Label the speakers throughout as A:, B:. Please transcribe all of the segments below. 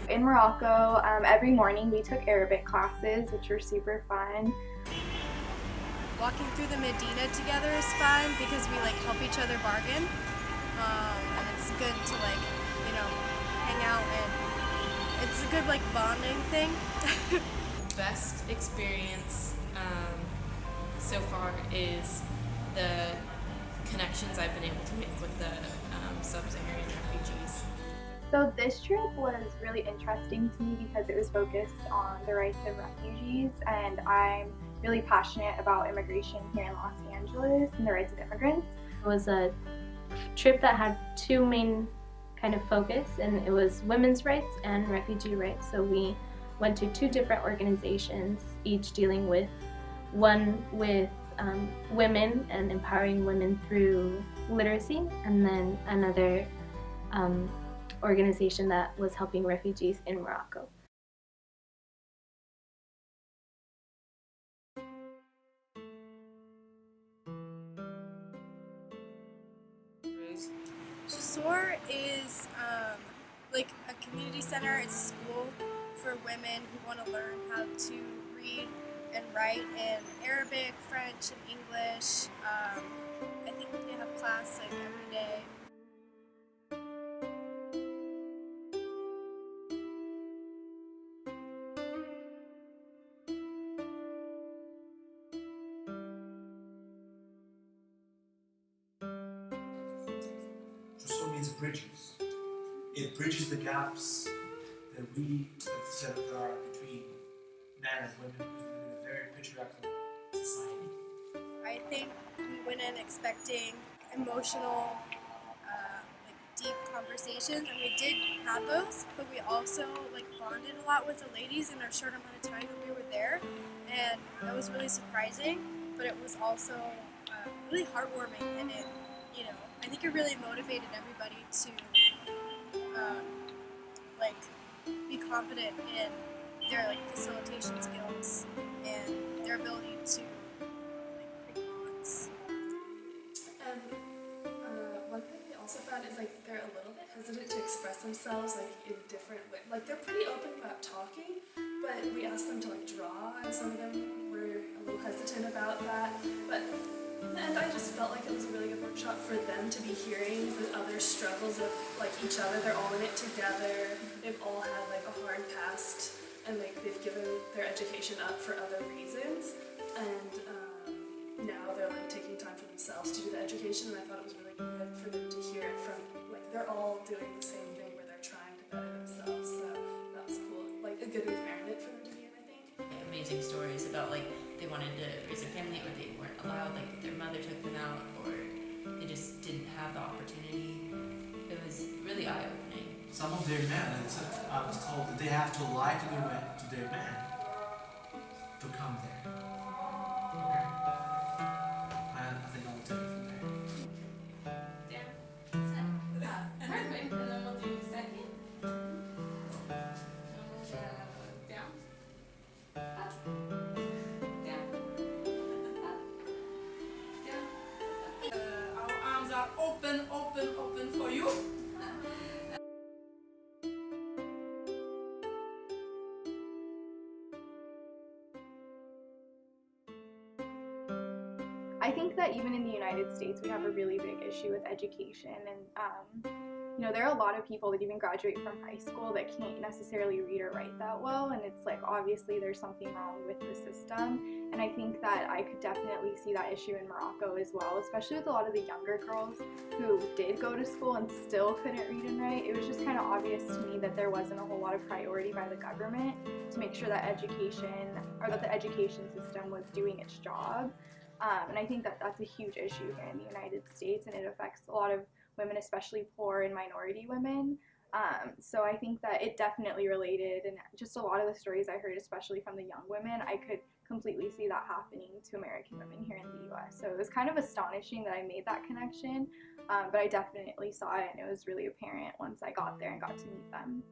A: In Morocco, every morning we took Arabic classes, which were super fun.
B: Walking through the Medina together is fun because we help each other bargain, and it's good to hang out, and it's a good bonding thing.
C: Best experience so far is the connections I've been able to make with the sub-Saharan refugees.
A: So this trip was really interesting to me because it was focused on the rights of refugees, and I'm really passionate about immigration here in Los Angeles and the rights of immigrants.
D: It was a trip that had two main kind of focus, and it was women's rights and refugee rights. So we went to two different organizations, each dealing with one with women and empowering women through literacy, and then another organization that was helping refugees in Morocco.
B: Jossour is a community center. It's a school for women who want to learn how to read and write in Arabic, French, and English. I think they have class every day.
E: Jossour means bridges. It bridges the gaps that we have said there are between men and women because we live in a very patriarchal society.
B: I think we went in expecting emotional, deep conversations, and we did have those, but we also bonded a lot with the ladies in our short amount of time that we were there, and that was really surprising, but it was also really heartwarming, and I think it really motivated everybody to be confident in their facilitation skills and their ability to create bonds.
F: And one thing we also found is they're a little bit hesitant to express themselves in different ways. They're pretty open about talking, but we asked them to draw, and some of them were a little hesitant about that. And I just felt it was a really good workshop for them to be hearing the other struggles of each other. They're all in it together. They've all had a hard past, and they've given their education up for other reasons. And now they're taking time for themselves to do the education, and I thought it was really good for them to hear it from they're all doing the same thing where they're trying to better themselves. So that was cool. A good environment for them to be in, I think.
C: Amazing stories about they wanted to raise a family or they weren't allowed, their mother took them out or they just didn't have the opportunity. It was really eye-opening.
E: Some of their men, I was told that they have to lie to their man to come there. Okay. And I think I'll take it from there.
G: Perfect. And then we'll do second. Down. Up. Down. Up. Down. Our arms are open for you.
A: I think that even in the United States we have a really big issue with education, and there are a lot of people that even graduate from high school that can't necessarily read or write that well, and it's obviously there's something wrong with the system, and I think that I could definitely see that issue in Morocco as well, especially with a lot of the younger girls who did go to school and still couldn't read and write. It was just kind of obvious to me that there wasn't a whole lot of priority by the government to make sure that the education system was doing its job. And I think that that's a huge issue here in the United States, and it affects a lot of women, especially poor and minority women. So I think that it definitely related, and just a lot of the stories I heard, especially from the young women, I could completely see that happening to American women here in the US. So it was kind of astonishing that I made that connection, but I definitely saw it, and it was really apparent once I got there and got to meet them.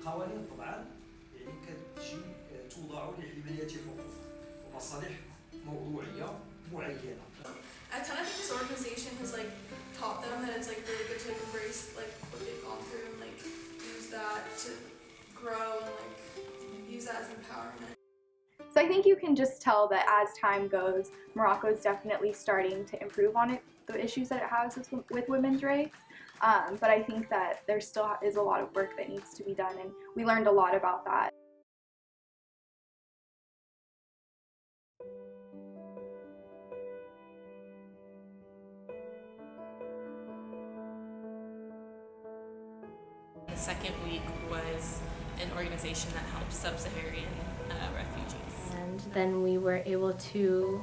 E: القوانين طبعا يعني
H: يطلعوا لعمليات حقوق ومصالح موضوعية معينة.
F: I kind of think this organization has like taught them that it's like really good to like embrace like what they've gone through and like use that to grow and like use that as empowerment.
A: So I think you can just tell that as time goes, Morocco is definitely starting to improve on the issues that it has with women's rights. But I think that there still is a lot of work that needs to be done, and we learned a lot about that.
I: The second week was an organization that helps sub-Saharan refugees.
D: And then we were able to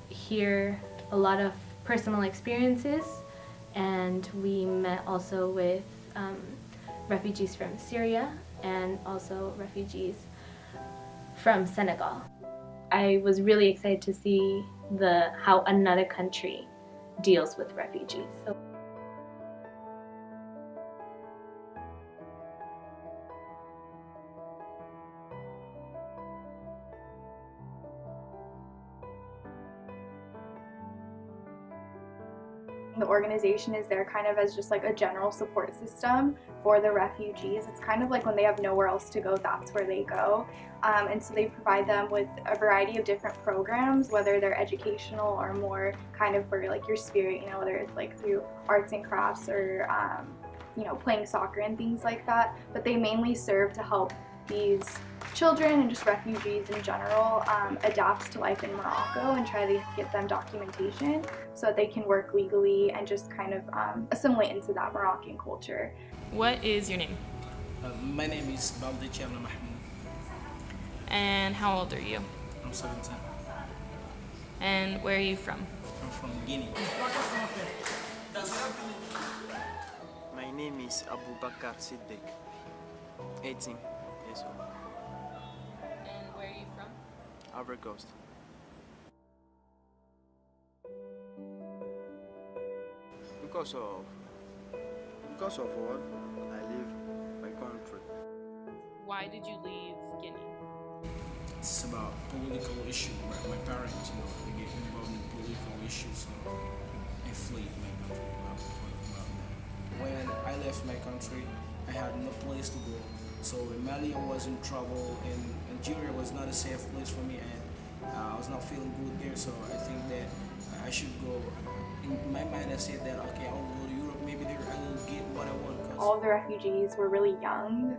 D: hear a lot of personal experiences, and we met also with refugees from Syria and also refugees from Senegal. I was really excited to see how another country deals with refugees. So
A: the organization is there kind of as just like a general support system for the refugees. It's kind of like when they have nowhere else to go, that's where they go. And so they provide them with a variety of different programs, whether they're educational or more kind of for like your spirit, you know, whether it's like through arts and crafts or, you know, playing soccer and things like that. But they mainly serve to help these children and just refugees in general adapt to life in Morocco and try to get them documentation so that they can work legally and just kind of assimilate into that Moroccan culture.
I: What is your name?
E: My name is Baldi Chavna Mahmoud.
I: And how old are you?
E: I'm 17.
I: And where are you from?
E: I'm from Guinea.
J: My name is Abu Bakr Siddiq, 18 years old.
I: And where are you from?
J: Ivory Coast. Because of what I leave my country.
I: Why did you leave Guinea?
E: It's about political issue. My parents, you know, they get involved in political issues, so I fled my country about that. When I left my country, I had no place to go. So in Mali, I was in trouble, and Algeria was not a safe place for me, and I was not feeling good there. So I think that I should go. In my mind, I said that okay, I'll go to Europe. Maybe there I will get what I want.
A: All of the refugees were really young.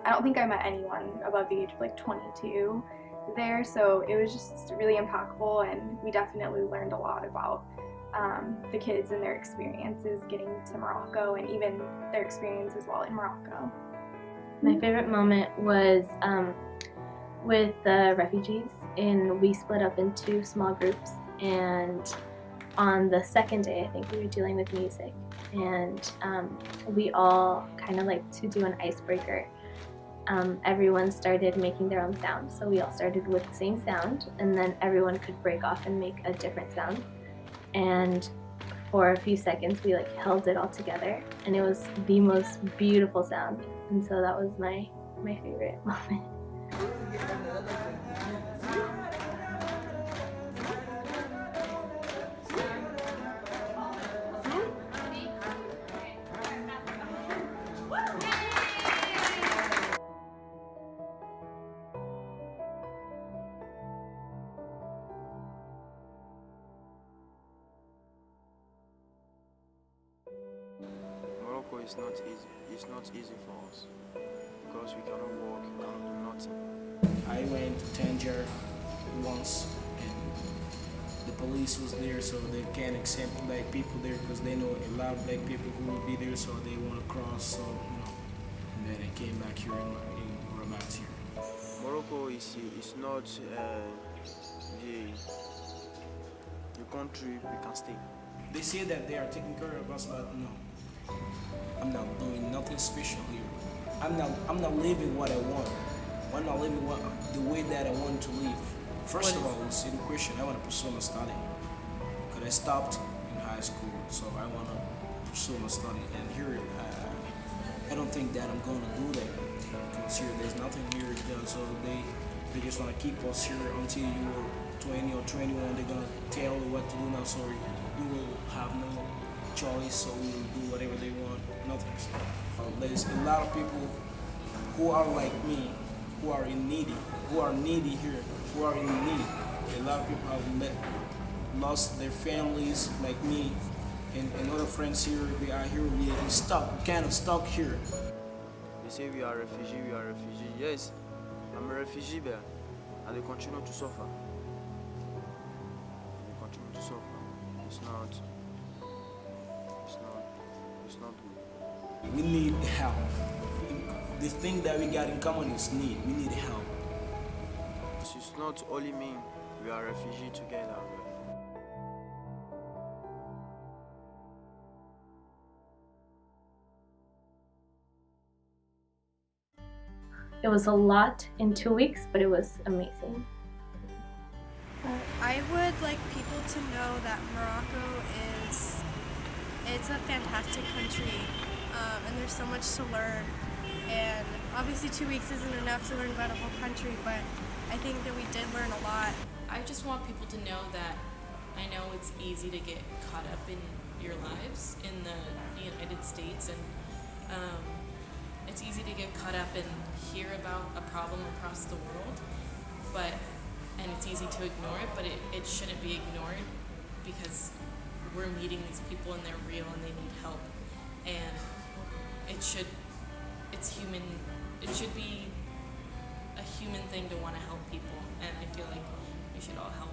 A: I don't think I met anyone above the age of like 22 there, so it was just really impactful, and we definitely learned a lot about the kids and their experiences getting to Morocco, and even their experiences while in Morocco.
D: my favorite moment was with the refugees, and we split up into small groups, and on the second day I think we were dealing with music, and we all kind of like to do an icebreaker. Everyone started making their own sound, so we all started with the same sound, and then everyone could break off and make a different sound, and for a few seconds we like held it all together, and it was the most beautiful sound, and so that was my favorite moment.
J: Morocco is not easy. It's not easy for us because we cannot walk, we cannot do nothing.
E: I went to Tangier once, and the police was there, so they can't accept black people there because they know a lot of black people who will be there, so they want to cross. So you know, and then I came back here in Rabat here.
J: Morocco is not the country we can stay.
E: They say that they are taking care of us, but no. I'm not doing nothing special here. I'm not living what I want. I'm not living the way that I want to live. First of all, it's education. I want to pursue my study. Because I stopped in high school, so I want to pursue my study. And here, I don't think that I'm going to do that. Because here, there's nothing here. So they
K: They just want to keep us here until you're 20 or 21. They're gonna tell you what to do now. So you will have no choice. So you will do whatever they want. Nothing. There's a lot of people who are like me, who are needy here, who are in need. A lot of people have lost their families, like me, and other friends here. We are here. We're stuck. We're kind of stuck here.
J: They say we are refugee. We are refugee. Yes, I'm a refugee, but I will continue to suffer. I continue to suffer. It's not good.
K: We need help. The thing that we got in common is need. We need help.
J: It's not only me. We are refugee together.
D: It was a lot in 2 weeks, but it was amazing.
B: I would like people to know that Morocco it's a fantastic country, and there's so much to learn. And obviously 2 weeks isn't enough to learn about a whole country, but I think that we did learn a lot.
I: I just want people to know that I know it's easy to get caught up in your lives in the United States, and it's easy to get caught up and hear about a problem across the world, and it's easy to ignore it, but it shouldn't be ignored because we're meeting these people and they're real and they need help, and it should be a human thing to want to help people, and I feel like we should all help